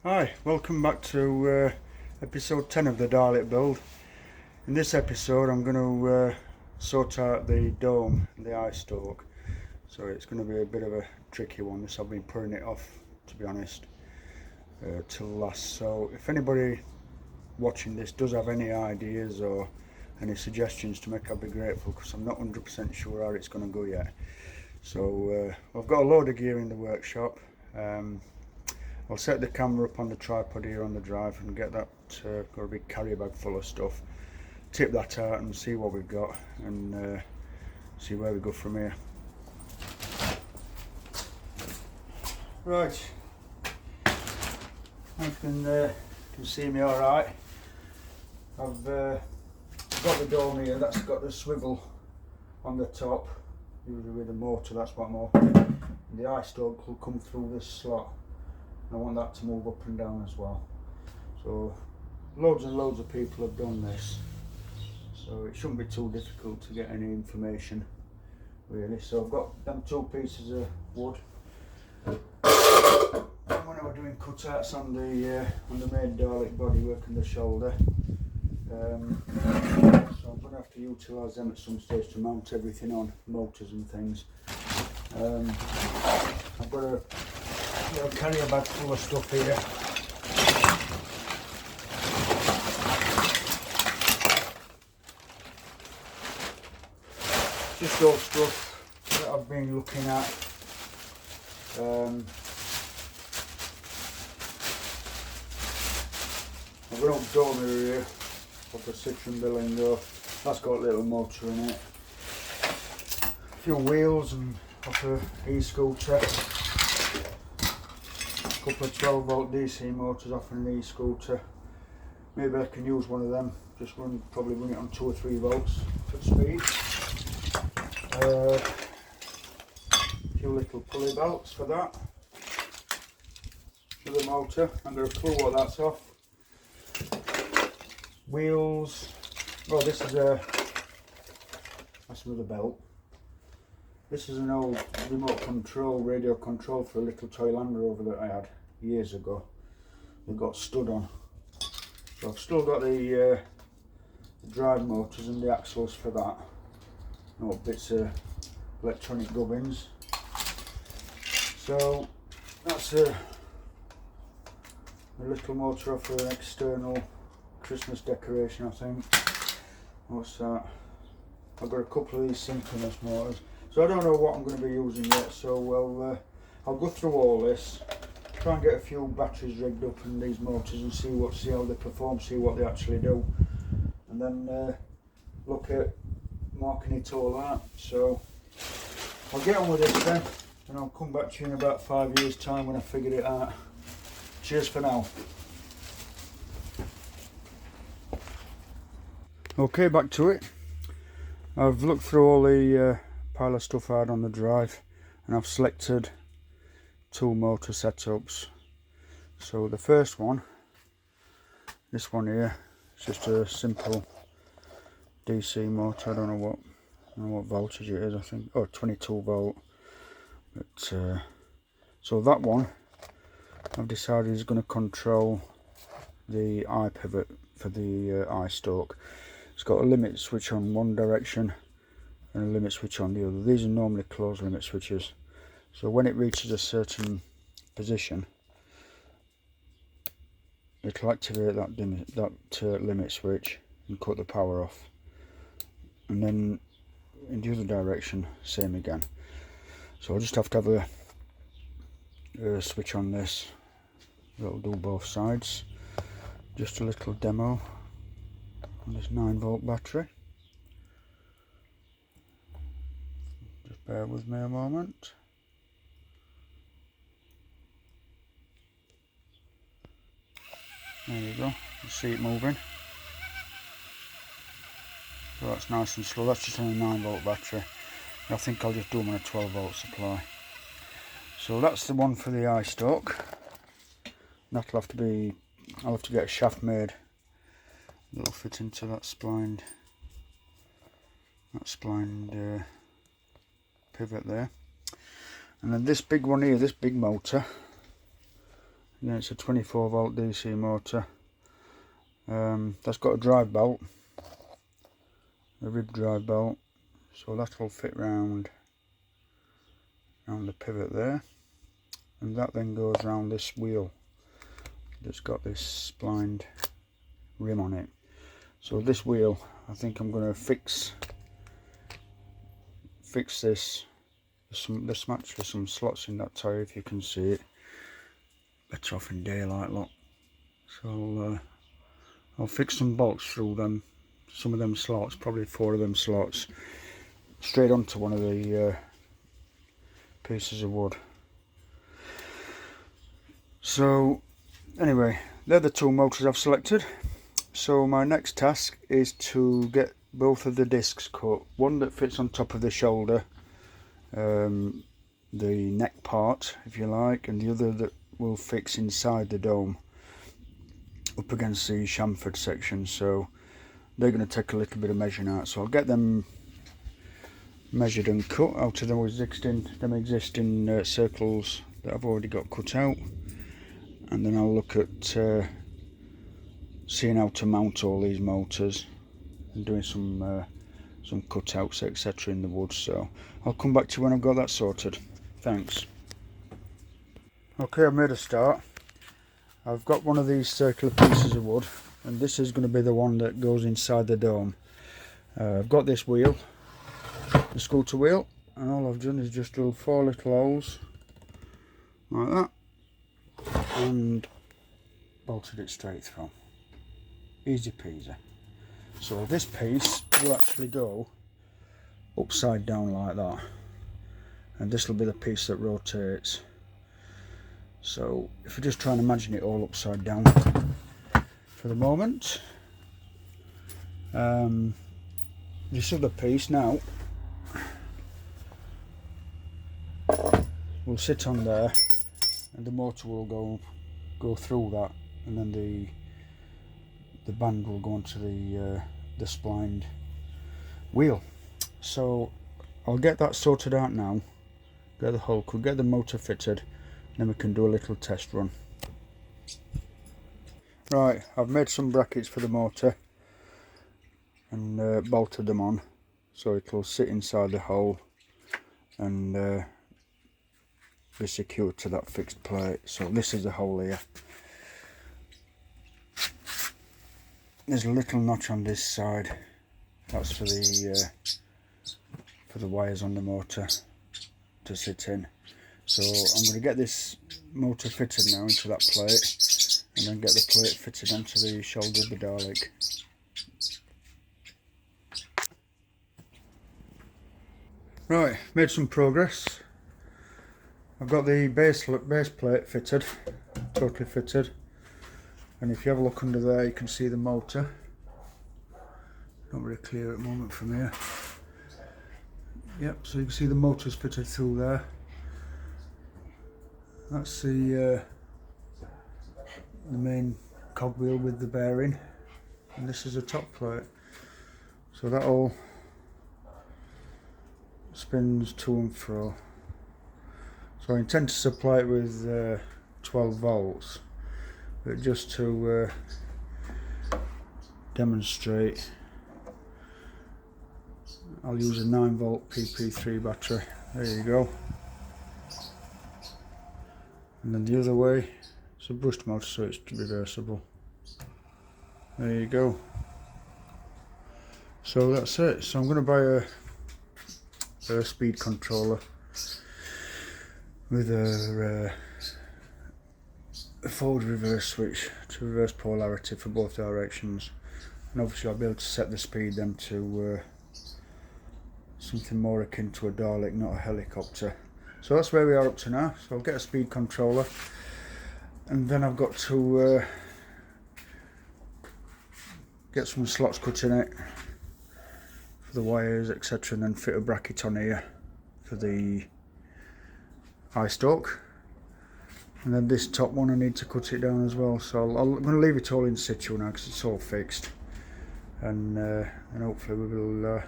Hi, welcome back to episode 10 of the Dalek build. In this episode I'm going to sort out the dome and the eye stalk. So it's going to be a bit of a tricky one. This I've been putting it off, to be honest, till last. So if anybody watching this does have any ideas or any suggestions to make, I'd be grateful, because I'm not 100% sure how it's going to go yet. So I've got a load of gear in the workshop. I'll set the camera up on the tripod here on the drive and get that, got a big carrier bag full of stuff, tip that out and see what we've got, and see where we go from here. Right, you can see me alright. I've got the dome here, that's got the swivel on the top, usually with the motor, that's what I'm hoping. The eye stalk will come through this slot. I want that to move up and down as well. So loads and loads of people have done this, so it shouldn't be too difficult to get any information really. So I've got them two pieces of wood, and when I was doing cutouts on the main Dalek bodywork and the shoulder, so I'm going to have to utilise them at some stage to mount everything on, motors and things. I've got a carrier bag full of stuff here. Just all stuff that I've been looking at. I've got an dormer here off a Citroen Berlingo. That's got a little motor in it. A few wheels and off a e-scooter. Couple of 12 volt DC motors off an e-scooter. Maybe I can use one of them, just probably run it on 2 or 3 volts for speed. A few little pulley belts for that, for the motor. I'm going to pull what that's off. Wheels, oh, this is that's another belt. This is an old remote control, radio control for a little toy Land Rover that I had years ago. It got stud on. So I've still got the drive motors and the axles for that. No bits of electronic gubbins. So that's a little motor off an external Christmas decoration, I think. What's that? I've got a couple of these synchronous motors. So I don't know what I'm going to be using yet, so I'll go through all this, try and get a few batteries rigged up in these motors and see how they perform, see what they actually do, and then look at marking it all out. So I'll get on with this then, and I'll come back to you in about 5 years time when I figured it out. Cheers for now. Okay, back to it. I've looked through all the pile of stuff I had on the drive, and I've selected 2 motor setups. So the first one, this one here, it's just a simple DC motor. I don't know what voltage it is. I think 22 volt. But so that one I've decided is going to control the eye pivot for the eye stalk. It's got a limit switch on one direction and a limit switch on the other. These are normally closed limit switches, so when it reaches a certain position it'll activate that limit switch and cut the power off, and then in the other direction same again. So I'll just have to have a switch on this that'll do both sides. Just a little demo on this 9 volt battery. Just bear with me a moment. There you go, you see it moving. So that's nice and slow. That's just on a 9 volt battery. I think I'll just do them on a 12 volt supply. So that's the one for the eye stalk. That'll have to be, I'll have to get a shaft made that'll fit into that splined pivot there. And then this big one here, this big motor, Again, it's a 24 volt DC motor. That's got a drive belt, a rib drive belt, so that will fit round the pivot there, and that then goes round this wheel that's got this splined rim on it. So this wheel, I think I'm going to fix this. There's actually some slots in that tyre, if you can see it. Better off in daylight, look. So I'll fix some bolts through them, some of them slots, probably 4 of them slots, straight onto one of the pieces of wood. So anyway, they're the 2 motors I've selected. So my next task is to get both of the discs cut. One that fits on top of the shoulder, the neck part if you like, and the other that will fix inside the dome up against the chamfered section. So they're going to take a little bit of measuring out, so I'll get them measured and cut out of them existing circles that I've already got cut out, and then I'll look at seeing how to mount all these motors and doing some cutouts etc in the wood. So I'll come back to you when I've got that sorted. Thanks. Okay, I've made a start. I've got one of these circular pieces of wood, and this is going to be the one that goes inside the dome. I've got this wheel, the scooter wheel, and all I've done is just drill 4 little holes like that and bolted it straight through. Easy peasy. So this piece will actually go upside down like that, and this will be the piece that rotates. So if you just try and imagine it all upside down for the moment, this other piece now will sit on there, and the motor will go through that, and then the band will go onto the splined wheel. So I'll get that sorted out now, get the hull, could get the motor fitted, then we can do a little test run. Right, I've made some brackets for the motor and bolted them on so it'll sit inside the hole and be secured to that fixed plate. So this is the hole here. There's a little notch on this side, that's for the wires on the motor to sit in. So I'm going to get this motor fitted now into that plate, and then get the plate fitted onto the shoulder of the Dalek. Right, made some progress. I've got the base plate fitted, totally fitted, and if you have a look under there you can see the motor. Not very clear at the moment from here. Yep, so you can see the motor's fitted through there. That's the main cogwheel with the bearing, and this is a top plate. So that all spins to and fro. So I intend to supply it with 12 volts, but just to demonstrate, I'll use a 9 volt PP3 battery. There you go. And then the other way, it's a brushed motor, so it's reversible. There you go. So that's it. So I'm going to buy a speed controller with a forward reverse switch to reverse polarity for both directions, and obviously I'll be able to set the speed then to something more akin to a Dalek, not a helicopter. So that's where we are up to now. So I'll get a speed controller, and then I've got to get some slots cut in it for the wires etc, and then fit a bracket on here for the eye stalk, and then this top one I need to cut it down as well. So I'm going to leave it all in situ now because it's all fixed, and hopefully we will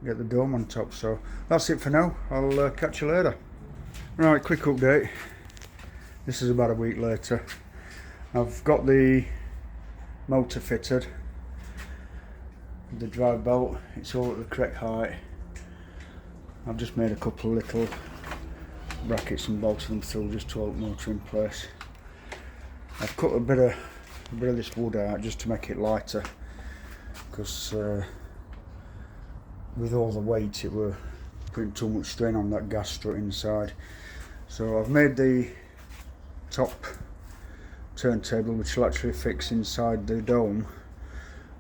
get the dome on top. So that's it for now. I'll catch you later. Right, quick update. This is about a week later. I've got the motor fitted, the drive belt, it's all at the correct height. I've just made a couple of little brackets and bolted them through just to hold the motor in place. I've cut a bit of this wood out just to make it lighter, because with all the weight it were putting too much strain on that gas strut inside. So I've made the top turntable, which will actually fix inside the dome,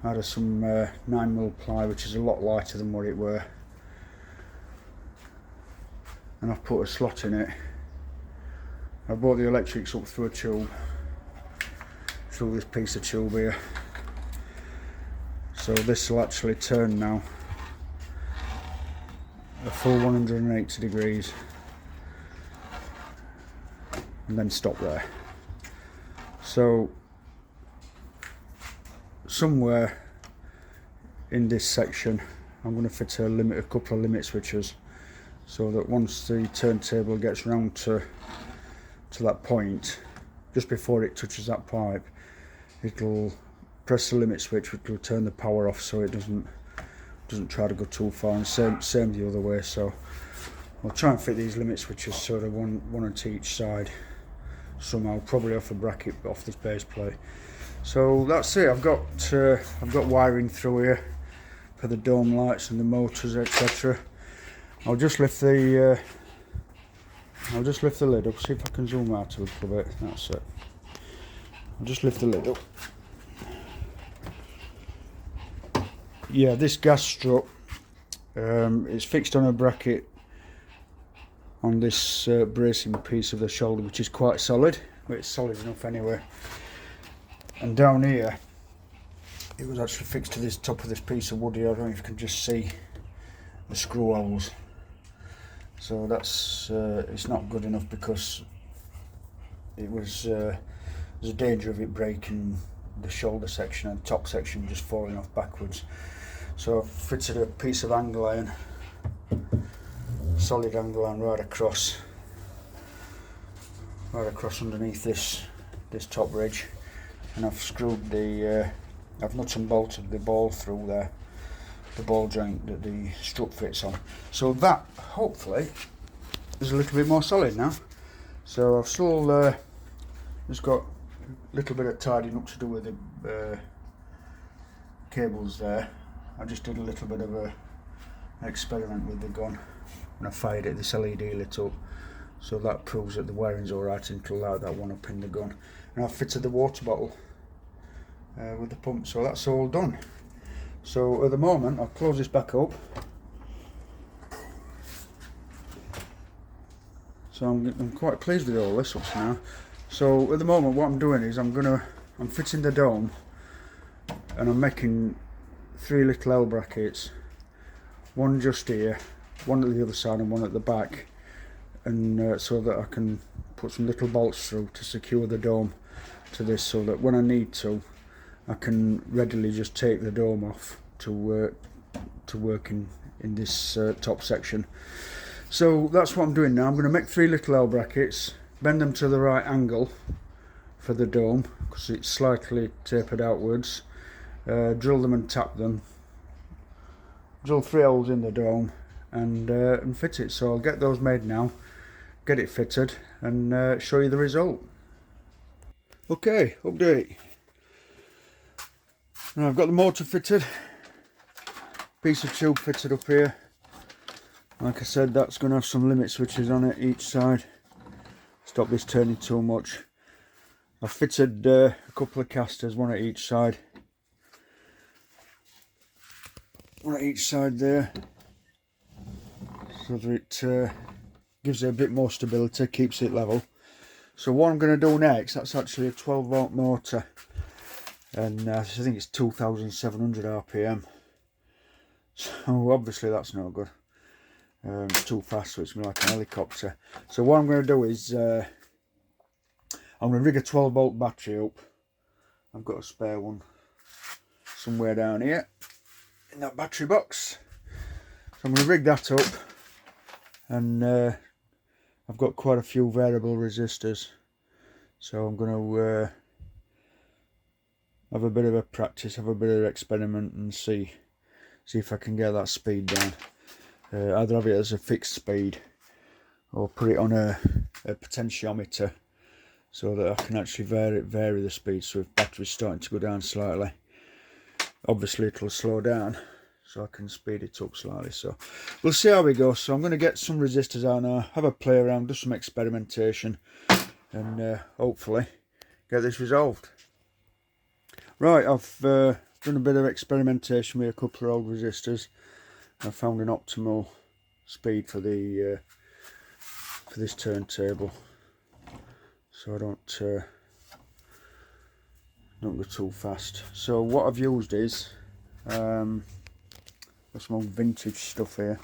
out of some 9mm ply, which is a lot lighter than what it were, and I've put a slot in it. I brought the electrics up through a tube, through this piece of tube here, so this will actually turn now a full 180 degrees and then stop there. So somewhere in this section I'm going to fit a couple of limit switches, so that once the turntable gets round to that point, just before it touches that pipe, it'll press the limit switch, which will turn the power off, so it doesn't try to go too far, and same the other way. So I'll try and fit these limit switches so they're one at each side somehow, probably off a bracket off this base plate. So that's it. I've got wiring through here for the dome lights and the motors, etc. I'll just lift the lid up, see if I can zoom out a little bit. That's it. I'll just lift the lid up. Yeah, this gas strut is fixed on a bracket on this bracing piece of the shoulder, which is quite solid. Well, it's solid enough anyway. And down here, it was actually fixed to this top of this piece of wood here. I don't know if you can just see the screw holes. So that's it's not good enough, because it was there's a danger of it breaking the shoulder section and top section just falling off backwards. So I've fitted a piece of angle iron, solid angle iron, right across underneath this top ridge, and I've screwed the I've nut and bolted the ball through there, the ball joint that the strut fits on. So that hopefully is a little bit more solid now. So I've still just got a little bit of tidying up to do with the cables there. I just did a little bit of an experiment with the gun when I fired it. This LED lit up, so that proves that the wiring's alright until light that one up in the gun. And I've fitted the water bottle with the pump, so that's all done. So at the moment I'll close this back up. So I'm quite pleased with all this up to now. So at the moment what I'm doing is I'm fitting the dome, and I'm making 3 little L brackets, one just here, one at the other side and one at the back, and so that I can put some little bolts through to secure the dome to this, so that when I need to, I can readily just take the dome off to work in this top section. So that's what I'm doing now. I'm going to make 3 little L brackets, bend them to the right angle for the dome because it's slightly tapered outwards, drill them and tap them, drill 3 holes in the dome, and fit it. So I'll get those made now, get it fitted, and show you the result. Okay, update. Now I've got the motor fitted, piece of tube fitted up here. Like I said, that's going to have some limit switches on it each side, stop this turning too much. I've fitted a couple of casters, one at each side. One at each side there, so that it gives it a bit more stability, keeps it level. So what I'm going to do next, that's actually a 12-volt motor, and I think it's 2,700 RPM. So obviously that's no good. It's too fast, so it's going to be like an helicopter. So what I'm going to do is I'm going to rig a 12-volt battery up. I've got a spare one somewhere down here in that battery box. So I'm going to rig that up, and I've got quite a few variable resistors. So I'm going to have a bit of a practice, have a bit of experiment, and see if I can get that speed down. Either have it as a fixed speed or put it on a potentiometer so that I can actually vary the speed. So if battery's starting to go down slightly, obviously it'll slow down, so I can speed it up slightly. So we'll see how we go. So I'm going to get some resistors out now, have a play around, do some experimentation, and hopefully get this resolved. Right, I've done a bit of experimentation with a couple of old resistors. I found an optimal speed for the for this turntable, so I don't go too fast. So what I've used is got some old vintage stuff here.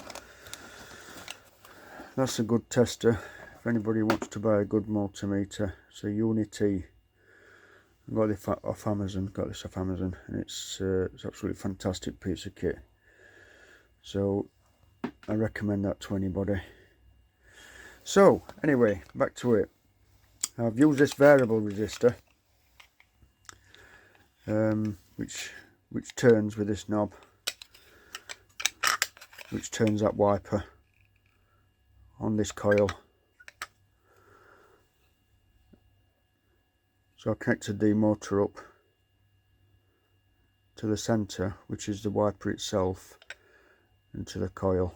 That's a good tester if anybody wants to buy a good multimeter. It's a Unity. I got this off Amazon. And it's absolutely fantastic piece of kit. So I recommend that to anybody. So anyway, back to it. I've used this variable resistor, which turns with this knob, which turns that wiper on this coil. So I connected the motor up to the centre, which is the wiper itself, and to the coil,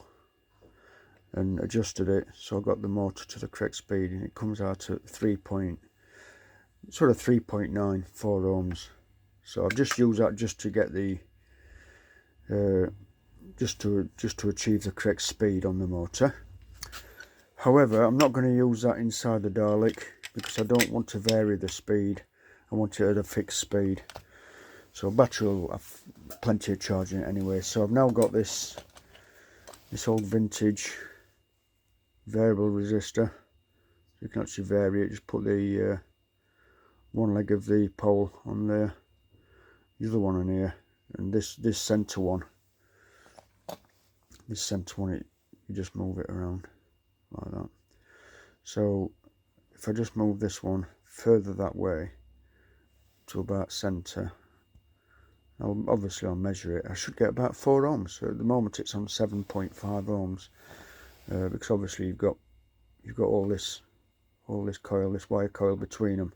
and adjusted it so I got the motor to the correct speed, and it comes out at 3.94 ohms. So I've just used that just to get the just to achieve the correct speed on the motor. However, I'm not going to use that inside the Dalek because I don't want to vary the speed. I want it at a fixed speed. So battery will have plenty of charge in it anyway. So I've now got this old vintage variable resistor. You can actually vary it. Just put the one leg of the pole on there, the other one on here, and this centre one. This centre one, you just move it around like that. So if I just move this one further that way to about centre, I'll measure it. I should get about 4 ohms. So at the moment it's on 7.5 ohms, because obviously you've got all this coil, this wire coil between them.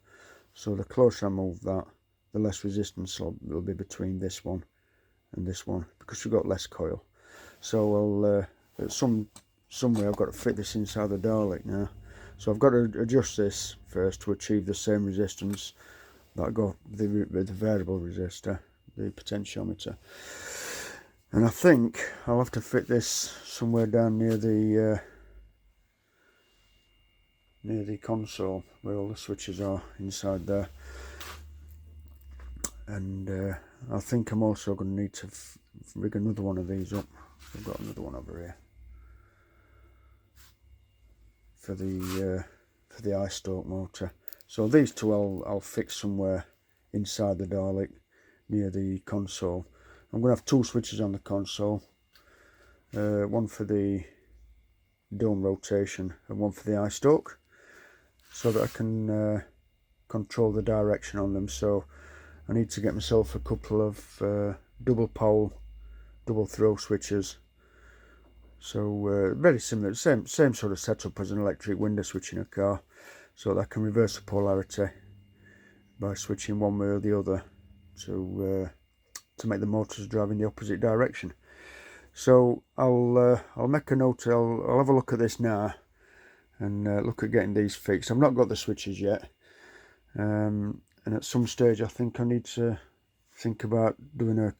So the closer I move that, the less resistance will be between this one and this one, because you've got less coil. So I'll at some way I've got to fit this inside the Dalek now. So I've got to adjust this first to achieve the same resistance that I got with the variable resistor, the potentiometer. And I think I'll have to fit this somewhere down near the console where all the switches are inside there. And I think I'm also going to need to rig another one of these up. I've got another one over here for the eye stalk motor. So these two I'll fix somewhere inside the Dalek near the console. I'm going to have 2 switches on the console, one for the dome rotation and one for the eye stalk, so that I can control the direction on them. So I need to get myself a couple of double pole, double throw switches. So very similar, same sort of setup as an electric window switch in a car, so that I can reverse the polarity by switching one way or the other to make the motors drive in the opposite direction. So I'll make a note. I'll have a look at this now and look at getting these fixed. I've not got the switches yet, and at some stage I think I need to think about doing a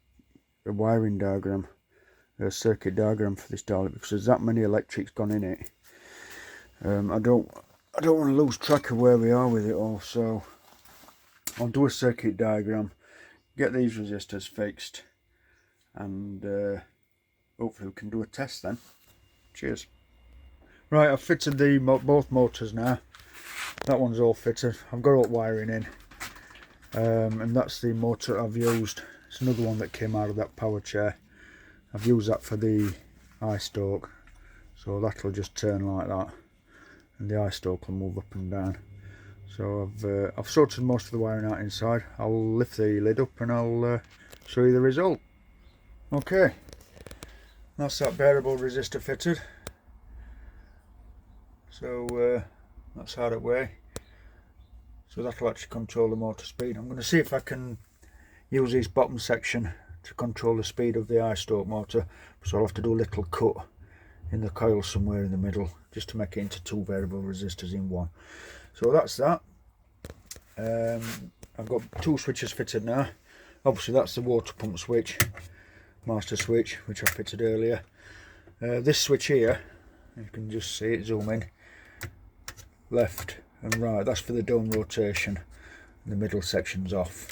wiring diagram, a circuit diagram for this Dalek, because there's that many electrics gone in it. I don't want to lose track of where we are with it all, so I'll do a circuit diagram, get these resistors fixed, and hopefully we can do a test then. Cheers. Right, I've fitted both motors now. That one's all fitted. I've got all wiring in, and that's the motor I've used. It's another one that came out of that power chair. I've used that for the eye stalk, so that'll just turn like that, and the eye stalk will move up and down. So I've sorted most of the wiring out inside. I'll lift the lid up and I'll show you the result. Okay, that's that variable resistor fitted. So that's out of the way. So that'll actually control the motor speed. I'm going to see if I can use this bottom section to control the speed of the eye-stroke motor. So I'll have to do a little cut in the coil somewhere in the middle just to make it into 2 variable resistors in one. So that's that. I've got 2 switches fitted now. Obviously that's the water pump switch, master switch, which I fitted earlier. This switch here, you can just see it, zoom in, left and right, that's for the dome rotation, and the middle section's off.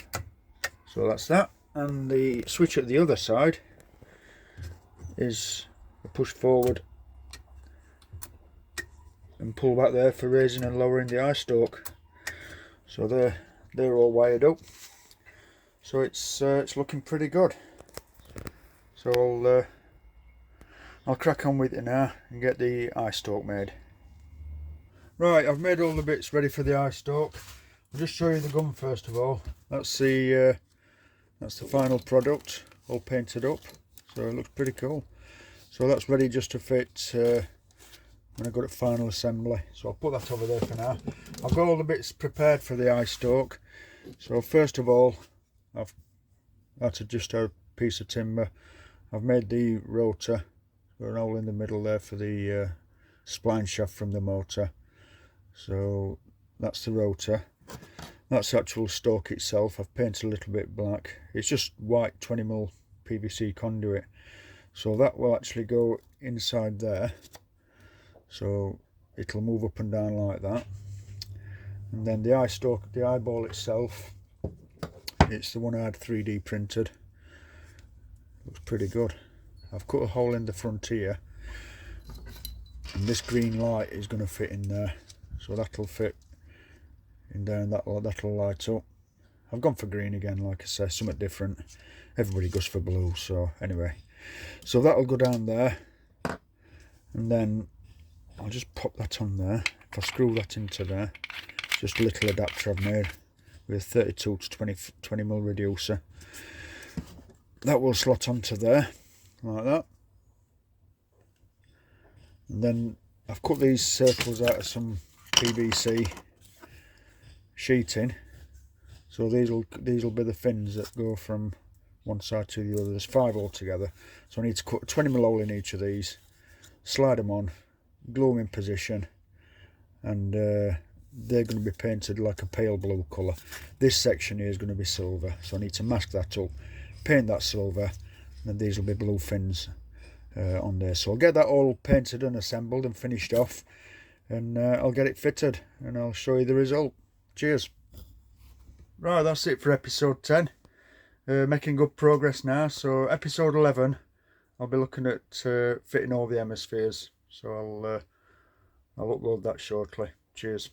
So that's that. And the switch at the other side is a push forward and pull back there for raising and lowering the eye stalk. So they're all wired up. So it's looking pretty good. So I'll crack on with it now and get the eye stalk made. Right, I've made all the bits ready for the eye stalk. I'll just show you the gun first of all. That's the final product, all painted up. So it looks pretty cool. So that's ready just to fit when I got it final assembly. So I'll put that over there for now. I've got all the bits prepared for the eye stalk. So first of all, I've had to just a piece of timber. I've made the rotor, got an hole in the middle there for the spline shaft from the motor. So that's the rotor. That's the actual stalk itself. I've painted a little bit black. It's just white 20mm PVC conduit. So that will actually go inside there. So it'll move up and down like that. And then the eye stalk, the eyeball itself, it's the one I had 3D printed. Looks pretty good. I've cut a hole in the front here, and this green light is going to fit in there. So that'll fit in there and that'll light up. I've gone for green again, like I say, something different. Everybody goes for blue, so anyway. So that'll go down there, and then I'll just pop that on there. If I screw that into there, just a little adapter I've made with a 32 to 20mm reducer. That will slot onto there, like that. And then I've cut these circles out of some PVC sheeting. So these will be the fins that go from one side to the other. There's 5 altogether. So I need to cut a 20mm hole in each of these, slide them on, glue them in position, and they're going to be painted like a pale blue colour. This section here is going to be silver, so I need to mask that up, paint that silver, and then these will be blue fins on there. So I'll get that all painted and assembled and finished off, and I'll get it fitted and I'll show you the result. Cheers. Right, that's it for episode 10. Making good progress now. So episode 11, I'll be looking at fitting all the hemispheres. So I'll upload that shortly. Cheers.